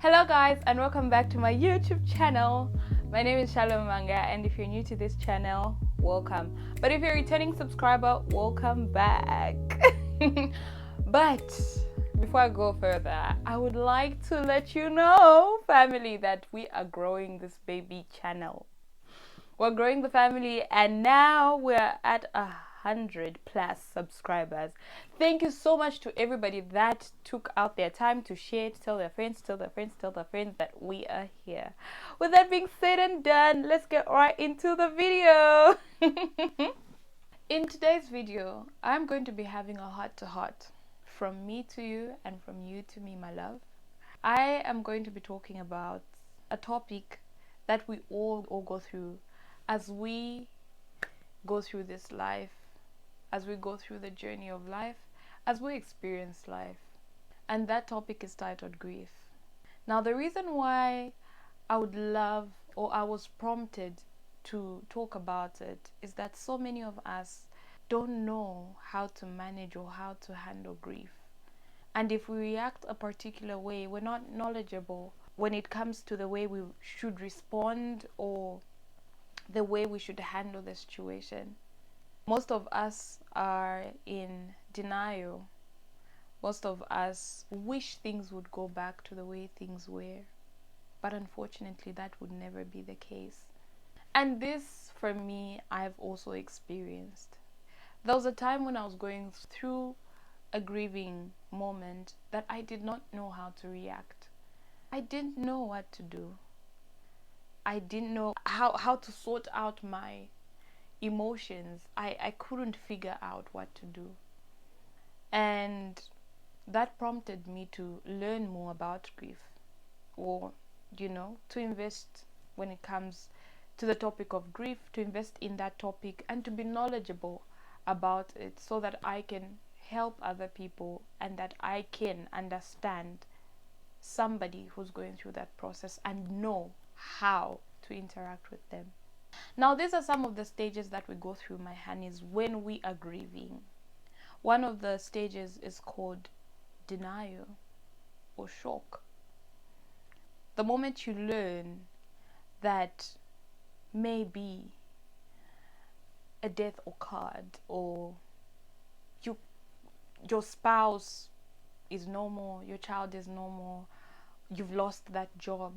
Hello guys, and welcome back to my YouTube channel. My name is Shalom Manga, and if you're new to this channel, welcome. But if you're a returning subscriber, welcome back. But before I go further, I would like to let you know, family, that we are growing this baby channel. We're growing the family, and now we're at 100+ subscribers. Thank you so much to everybody that took out their time to share, to tell their friends, tell their friends that we are here. With that being said and done, let's get right into the video. In today's video, I'm going to be having a heart-to-heart from me to you and from you to me, my love. I am going to be talking about a topic that we all go through as we go through this life, as we go through the journey of life, as we experience life. And that topic is titled grief. Now, the reason why I would love, or I was prompted to talk about it, is that so many of us don't know how to manage or how to handle grief. And if we react a particular way, we're not knowledgeable when it comes to the way we should respond or the way we should handle the situation. Most of us are in denial. Most of us wish things would go back to the way things were. But unfortunately, that would never be the case. And this, for me, I've also experienced. There was a time when I was going through a grieving moment that I did not know how to react. I didn't know what to do. I didn't know how to sort out my emotions. I couldn't figure out what to do. And that prompted me to learn more about grief, or, to invest when it comes to the topic of grief, to invest in that topic and to be knowledgeable about it so that I can help other people and that I can understand somebody who's going through that process and know how to interact with them. Now, these are some of the stages that we go through, my honeys, when we are grieving. One of the stages is called denial or shock. The moment you learn that maybe a death occurred, or your spouse is no more, your child is no more, you've lost that job,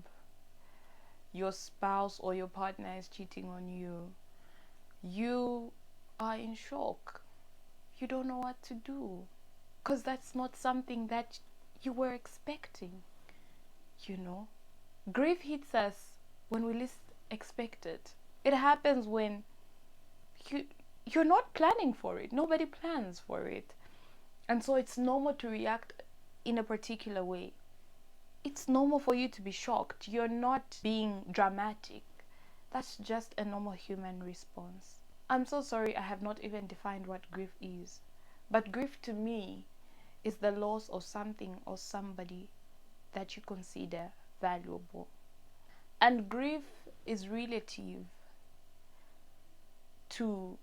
your spouse or your partner is cheating on you, you are in shock. You don't know what to do, because that's not something that you were expecting. Grief hits us when we least expect it. It happens when you're not planning for it. Nobody plans for it. And so it's normal to react in a particular way. It's normal for you to be shocked. You're not being dramatic. That's just a normal human response. I'm so sorry I have not even defined what grief is. But grief to me is the loss of something or somebody that you consider valuable. And grief is relative to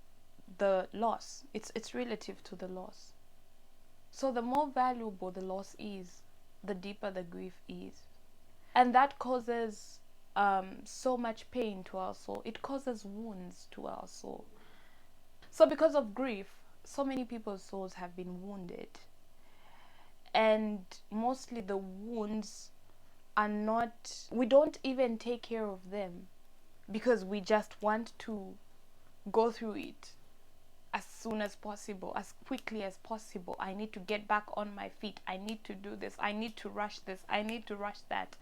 the loss. It's relative to the loss. So the more valuable the loss is, the deeper the grief is. And that causes so much pain to our soul. It causes wounds to our soul. So because of grief, so many people's souls have been wounded. And mostly the wounds are not, we don't even take care of them because we just want to go through it as soon as possible, as quickly as possible. I need to get back on my feet. I need to do this. I need to rush this. I need to rush that.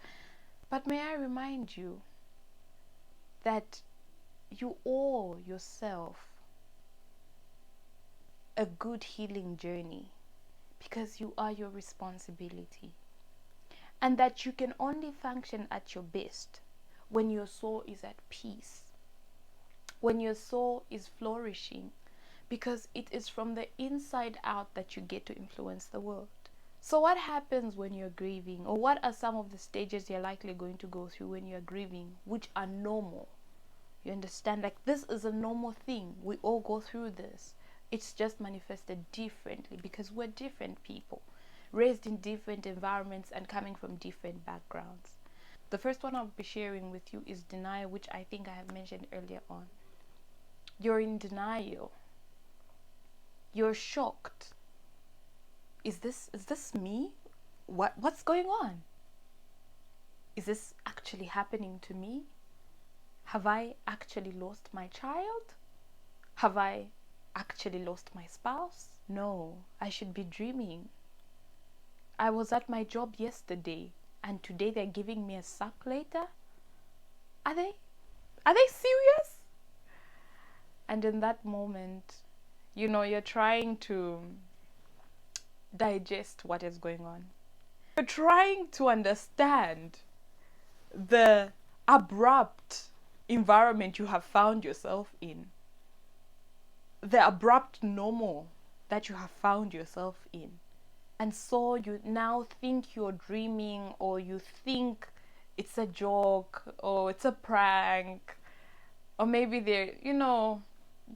But may I remind you that you owe yourself a good healing journey, because you are your responsibility. And that you can only function at your best when your soul is at peace, when your soul is flourishing, because it is from the inside out that you get to influence the world. So what happens when you're grieving, or what are some of the stages you're likely going to go through when you're grieving, which are normal? You understand? Like, this is a normal thing. We all go through this. It's just manifested differently because we're different people. raised in different environments and coming from different backgrounds. The first one I'll be sharing with you is denial, which I think I have mentioned earlier on. You're in denial. You're shocked. Is this me? What's going on? Is this actually happening to me? Have I actually lost my child? Have I actually lost my spouse? No, I should be dreaming. I was at my job yesterday and today they're giving me a sack later? Are they serious? And in that moment, you're trying to digest what is going on. You're trying to understand the abrupt environment you have found yourself in, the abrupt normal that you have found yourself in. And so you now think you're dreaming, or you think it's a joke, or it's a prank, or maybe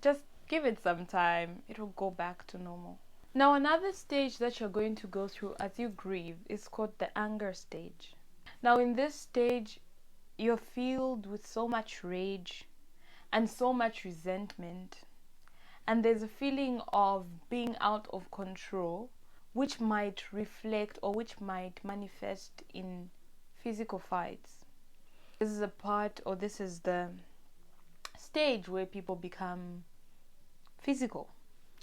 just give it some time, it'll go back to normal. Now, another stage that you're going to go through as you grieve is called the anger stage. Now, in this stage, you're filled with so much rage and so much resentment, and there's a feeling of being out of control, which might reflect or which might manifest in physical fights. This is the stage where people become physical,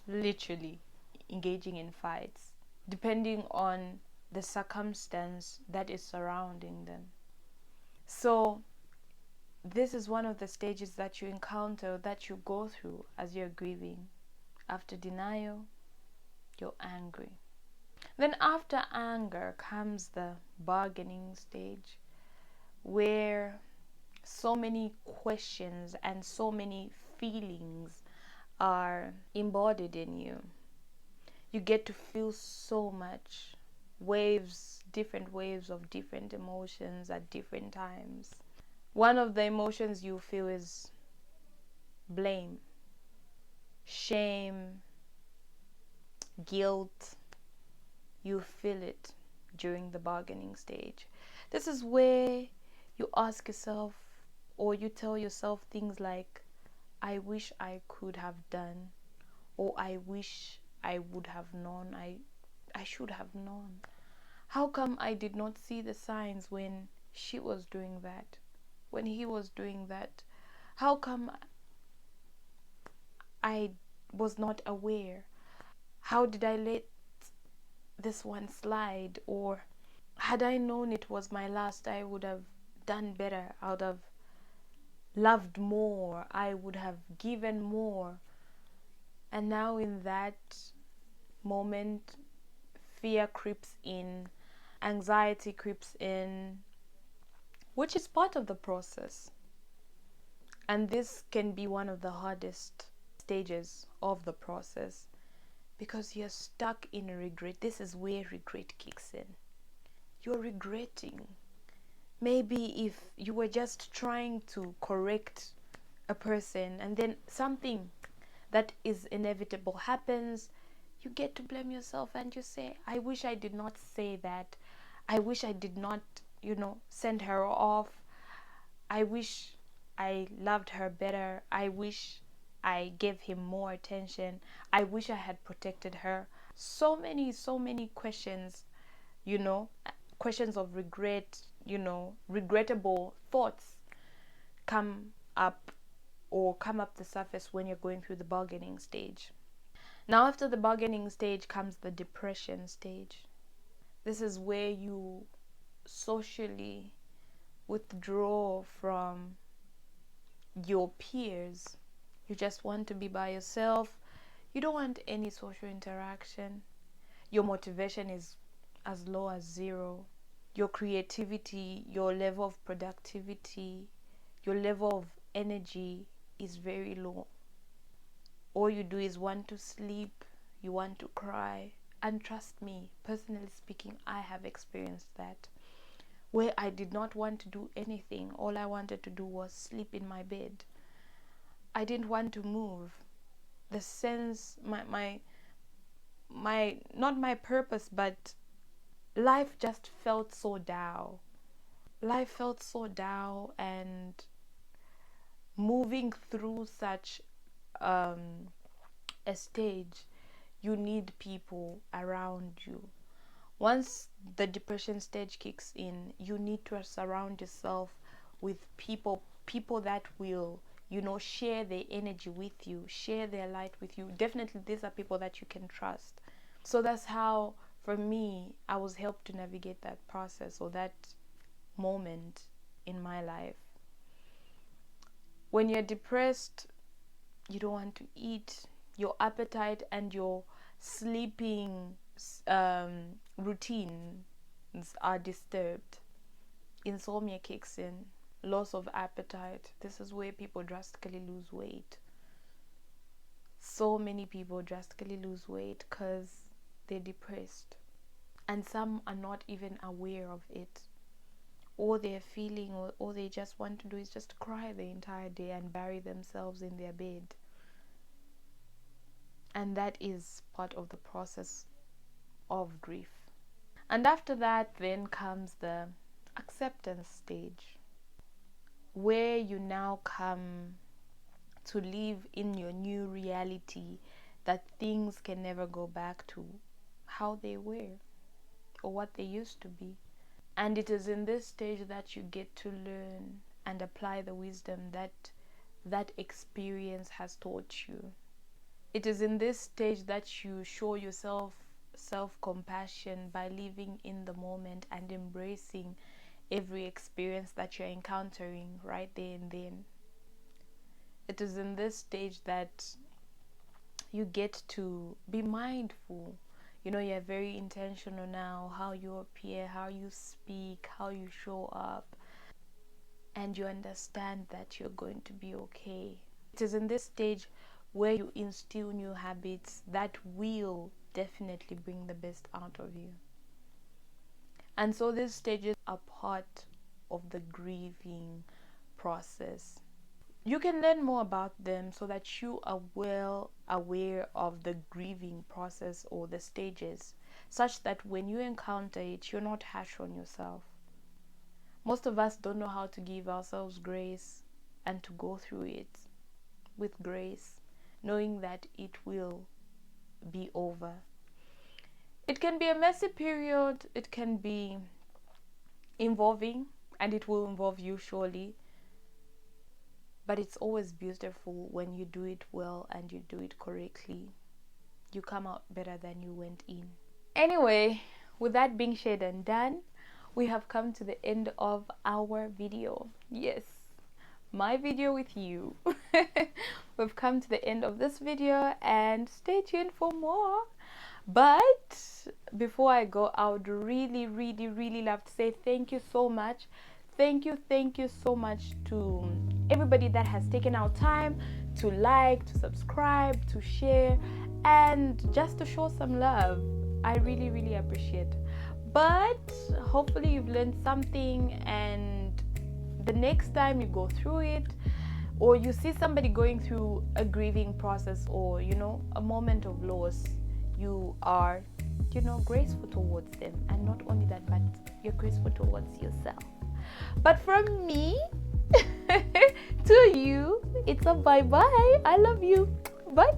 literally engaging in fights, depending on the circumstance that is surrounding them. So this is one of the stages that you encounter, that you go through as you're grieving. After denial, you're angry. Then after anger comes the bargaining stage, where so many questions and so many feelings are embodied in you. You get to feel so much, different waves of different emotions at different times. One of the emotions you feel is blame, shame, guilt. You feel it during the bargaining stage. This is where you ask yourself, or you tell yourself things like, I wish I could have done, or I wish I would have known, I should have known. How come I did not see the signs when she was doing that, when he was doing that? How come I was not aware? How did I let this one slide? Or had I known it was my last, I would have done better. I would have loved more. I would have given more. And now in that moment, fear creeps in, anxiety creeps in, which is part of the process. And this can be one of the hardest stages of the process, because you're stuck in regret. This is where regret kicks in. You're regretting. Maybe if you were just trying to correct a person and then something that is inevitable happens, you get to blame yourself and you say, I wish I did not say that. I wish I did not, send her off. I wish I loved her better. I wish I gave him more attention. I wish I had protected her. So many questions, questions of regret, regrettable thoughts come up the surface when you're going through the bargaining stage. Now, after the bargaining stage comes the depression stage. This is where you socially withdraw from your peers. You just want to be by yourself. You don't want any social interaction. Your motivation is as low as zero. Your creativity, your level of productivity, your level of energy is very low. All you do is want to sleep, you want to cry. And trust me, personally speaking, I have experienced that, where I did not want to do anything. All I wanted to do was sleep in my bed. I didn't want to move. The sense, my not my purpose, but life just felt so down. Life felt so down, and moving through such a stage, you need people around you. Once the depression stage kicks in, you need to surround yourself with people that will, share their energy with you, share their light with you. Definitely these are people that you can trust. So that's how, for me, I was helped to navigate that process, or that moment in my life. When you're depressed, you don't want to eat. Your appetite and your sleeping routines are disturbed. Insomnia kicks in, loss of appetite. This is where people drastically lose weight. So many people drastically lose weight because they're depressed, and some are not even aware of it. All they're feeling, or all they just want to do, is just cry the entire day and bury themselves in their bed. And that is part of the process of grief. And after that, then comes the acceptance stage, where you now come to live in your new reality, that things can never go back to how they were or what they used to be. And it is in this stage that you get to learn and apply the wisdom that experience has taught you. It is in this stage that you show yourself self-compassion by living in the moment and embracing every experience that you're encountering right there and then. It is in this stage that you get to be mindful. You're very intentional now, how you appear, how you speak, how you show up, and you understand that you're going to be okay. It is in this stage where you instill new habits that will definitely bring the best out of you. And so these stages are part of the grieving process. You can learn more about them so that you are well aware of the grieving process or the stages, such that when you encounter it, you're not harsh on yourself. Most of us don't know how to give ourselves grace and to go through it with grace, knowing that it will be over. It can be a messy period, it can be involving, and it will involve you surely. But it's always beautiful when you do it well and you do it correctly. You come out better than you went in. Anyway, with that being said and done, we have come to the end of our video. Yes, my video with you. We've come to the end of this video, and stay tuned for more. But before I go, I would really love to say thank you so much. Thank you so much to everybody that has taken our time to like, to subscribe, to share, and just to show some love. I really appreciate. But hopefully you've learned something, and the next time you go through it, or you see somebody going through a grieving process, or a moment of loss, you are graceful towards them. And not only that, but you're graceful towards yourself. But from me to you, it's a bye-bye. I love you. Bye.